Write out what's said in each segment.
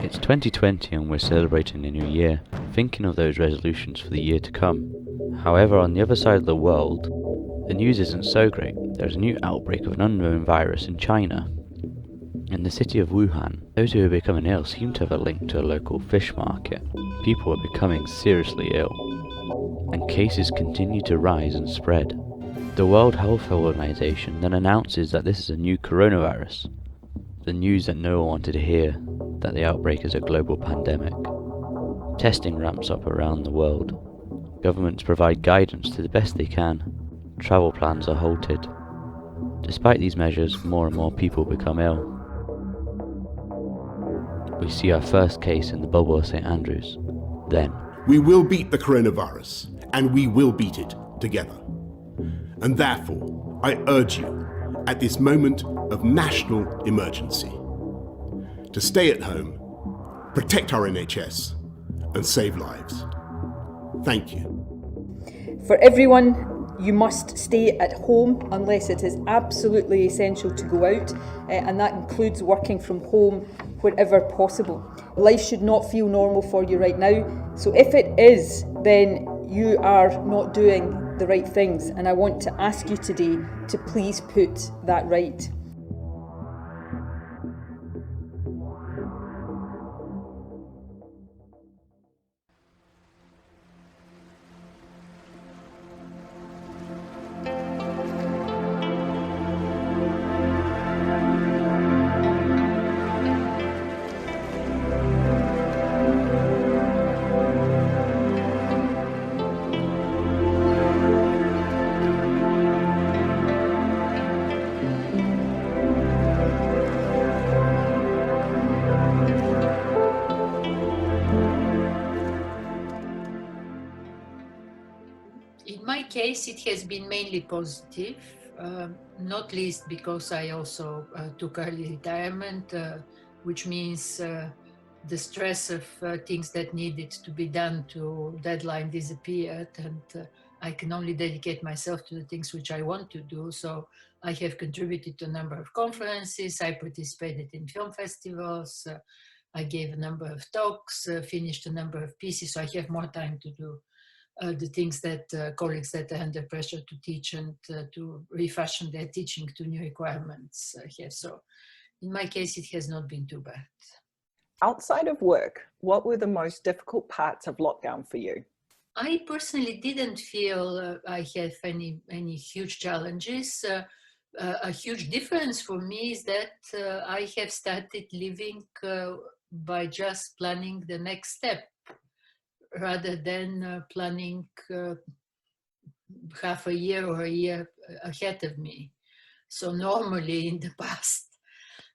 It's 2020 and we're celebrating a new year, thinking of those resolutions for the year to come. However, on the other side of the world, the news isn't so great. There's a new outbreak of an unknown virus in China. In the city of Wuhan, those who are becoming ill seem to have a link to a local fish market. People are becoming seriously ill, and cases continue to rise and spread. The World Health Organization then announces that this is a new coronavirus. The news that no one wanted to hear, that the outbreak is a global pandemic. Testing ramps up around the world. Governments provide guidance to the best they can. Travel plans are halted. Despite these measures, more and more people become ill. We see our first case in the bubble of St. Andrews. Then, we will beat the coronavirus, and we will beat it together. And therefore, I urge you, at this moment of national emergency, to stay at home, protect our NHS, and save lives. Thank you. For everyone, you must stay at home unless it is absolutely essential to go out, and that includes working from home wherever possible. Life should not feel normal for you right now, so if it is, then you are not doing the right things, and I want to ask you today to please put that right. In my case, it has been mainly positive, not least because I also took early retirement, which means the stress of things that needed to be done to deadline disappeared, and I can only dedicate myself to the things which I want to do. So I have contributed to a number of conferences, I participated in film festivals, I gave a number of talks, finished a number of pieces, so I have more time to do the things that colleagues that are under pressure to teach and to refashion their teaching to new requirements have. So in my case, it has not been too bad. Outside of work, what were the most difficult parts of lockdown for you? I personally didn't feel I have any huge challenges. A huge difference for me is that I have started living by just planning the next step, rather than planning half a year or a year ahead of me. So normally in the past,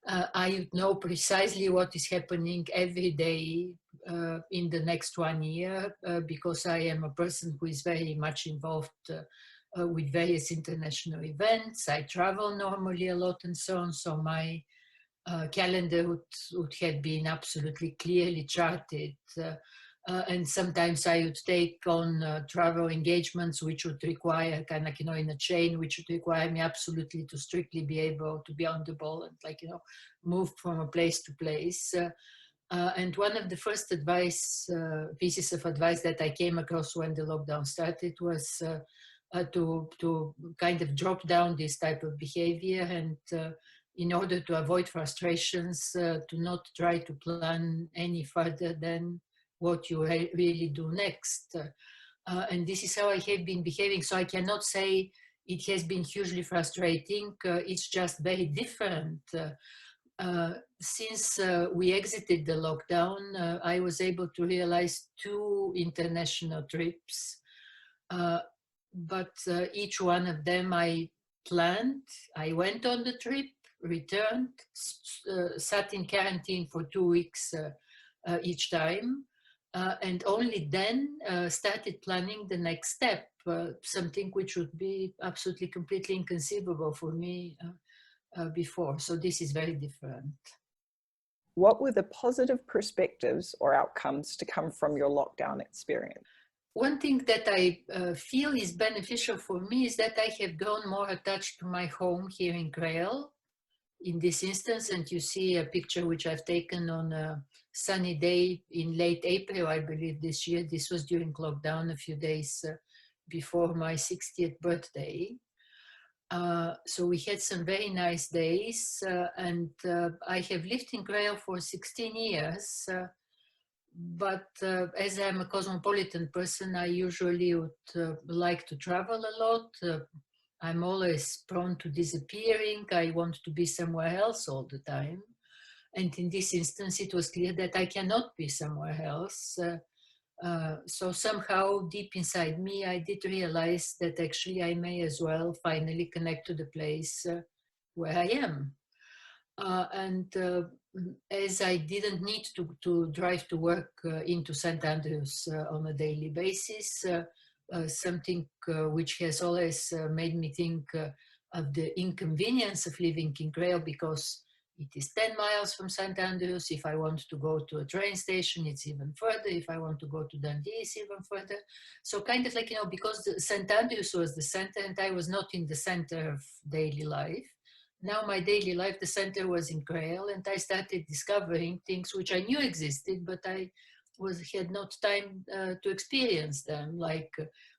I would know precisely what is happening every day in the next 1 year, because I am a person who is very much involved with various international events. I travel normally a lot and so on. So my calendar would have been absolutely clearly charted. And sometimes I would take on travel engagements which would require kind of, in a chain, which would require me absolutely to strictly be able to be on the ball and move from a place to place. And one of the first pieces of advice that I came across when the lockdown started was to kind of drop down this type of behavior, and in order to avoid frustrations, to not try to plan any further than what you really do next. And this is how I have been behaving. So I cannot say it has been hugely frustrating. It's just very different. Since we exited the lockdown, I was able to realize 2 international trips. But each one of them I planned. I went on the trip, returned, sat in quarantine for 2 weeks each time. And only then started planning the next step, something which would be absolutely completely inconceivable for me before. So this is very different. What were the positive perspectives or outcomes to come from your lockdown experience? One thing that I feel is beneficial for me is that I have grown more attached to my home here in Grail. in this instance, and you see a picture which I've taken on a sunny day in late April, I believe this year. This was during lockdown, a few days before my 60th birthday. So we had some very nice days, and I have lived in Grail for 16 years. But as I'm a cosmopolitan person, I usually would like to travel a lot. I'm always prone to disappearing. I want to be somewhere else all the time. And in this instance, it was clear that I cannot be somewhere else. So somehow deep inside me, I did realize that actually I may as well finally connect to the place where I am. And as I didn't need to drive to work into St. Andrews on a daily basis, something which has always made me think of the inconvenience of living in Grail, because it is 10 miles from St. Andrews. If I want to go to a train station, it's even further. If I want to go to Dundee, it's even further. So kind of like, because St. Andrews was the center and I was not in the center of daily life. Now my daily life, the center was in Grail, and I started discovering things which I knew existed, but I had not time to experience them, like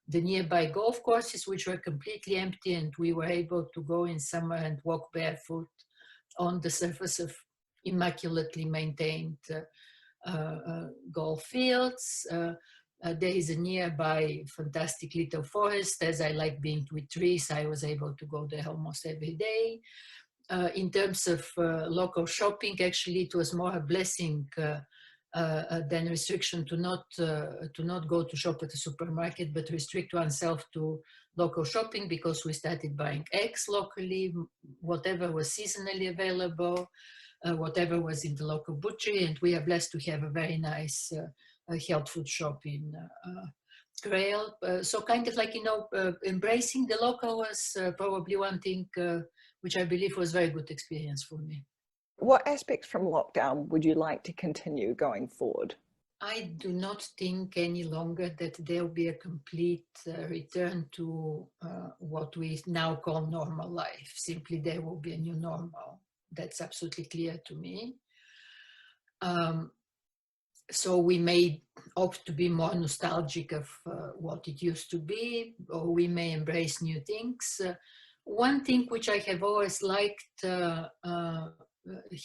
the nearby golf courses, which were completely empty, and we were able to go in summer and walk barefoot on the surface of immaculately maintained golf fields. There is a nearby fantastic little forest. As I like being with trees, I was able to go there almost every day. In terms of local shopping, actually, it was more a blessing than restriction to not go to shop at the supermarket, but restrict oneself to local shopping, because we started buying eggs locally, whatever was seasonally available, whatever was in the local butchery, and we are blessed to have a very nice health food shop in Grail. So kind of like, embracing the local was probably one thing which I believe was a very good experience for me. What aspects from lockdown would you like to continue going forward? I do not think any longer that there will be a complete return to what we now call normal life. Simply there will be a new normal. That's absolutely clear to me. So we may opt to be more nostalgic of what it used to be, or we may embrace new things. One thing which I have always liked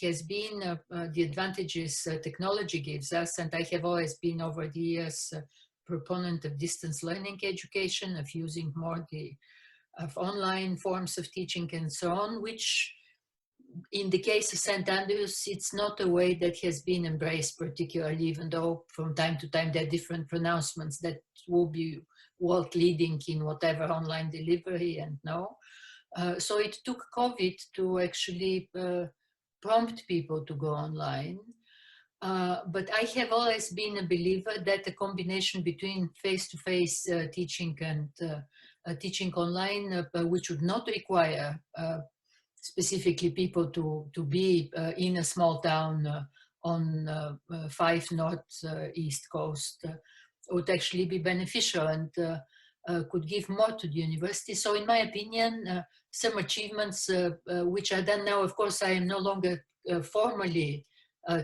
has been the advantages technology gives us, and I have always been over the years a proponent of distance learning education, of using more of online forms of teaching and so on, which in the case of St. Andrews, it's not a way that has been embraced particularly, even though from time to time there are different pronouncements that will be world leading in whatever online delivery and no. So it took COVID to actually prompt people to go online. But I have always been a believer that the combination between face-to-face teaching and teaching online, which would not require specifically people to be in a small town on 5 North East Coast, would actually be beneficial and could give more to the university. So in my opinion, some achievements which are done now, of course, I am no longer formally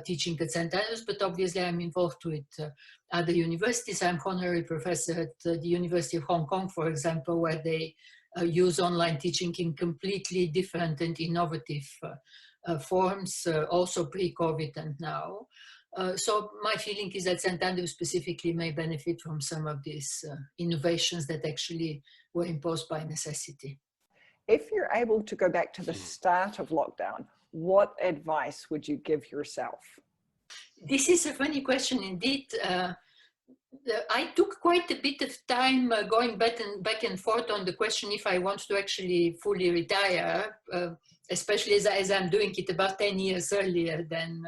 teaching at St. Andrews, but obviously I'm involved with other universities. I'm honorary professor at the University of Hong Kong, for example, where they use online teaching in completely different and innovative forms, also pre-COVID and now. So my feeling is that St. Andrews specifically may benefit from some of these innovations that actually were imposed by necessity. If you're able to go back to the start of lockdown, what advice would you give yourself? This is a funny question indeed. I took quite a bit of time going back and forth on the question if I want to actually fully retire, especially as I'm doing it about 10 years earlier than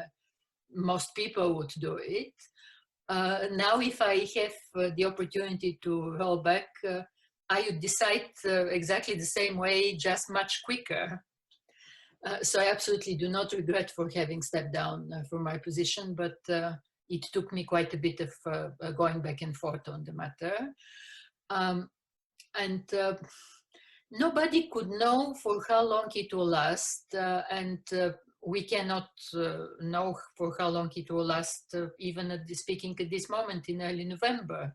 most people would do it. Now, if I have the opportunity to roll back, I would decide exactly the same way, just much quicker. So I absolutely do not regret for having stepped down from my position, but it took me quite a bit of going back and forth on the matter. And nobody could know for how long it will last, and we cannot know for how long it will last, even speaking at this moment in early November.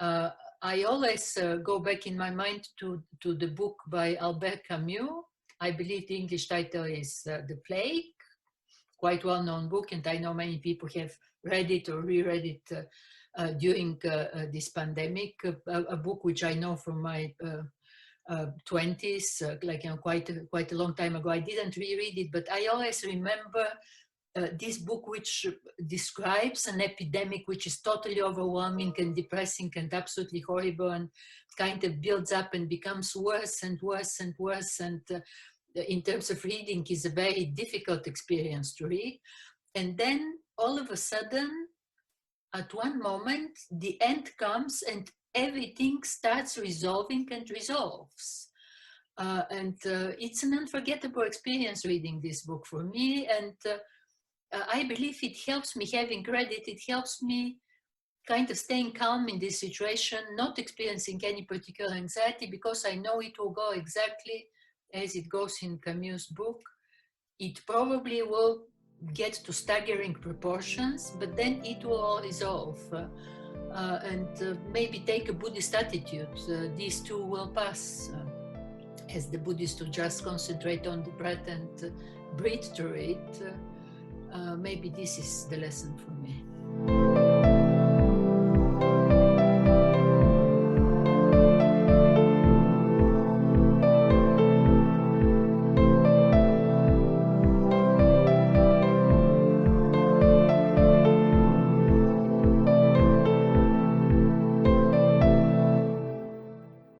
I always go back in my mind to the book by Albert Camus. I believe the English title is The Plague, quite well-known book, and I know many people have read it or reread it during this pandemic, a book which I know from my 20s, quite a long time ago. I didn't reread it, but I always remember this book, which describes an epidemic which is totally overwhelming and depressing and absolutely horrible, and kind of builds up and becomes worse and worse and worse, and in terms of reading is a very difficult experience to read. And then all of a sudden, at one moment, the end comes and everything starts resolving and resolves. It's an unforgettable experience reading this book for me. And I believe it helps me, having read it, it helps me kind of staying calm in this situation, not experiencing any particular anxiety, because I know it will go exactly as it goes in Camus' book. It probably will get to staggering proportions, but then it will all resolve. And maybe take a Buddhist attitude. These too will pass. As the Buddhists who just concentrate on the breath and breathe through it. Maybe this is the lesson for me.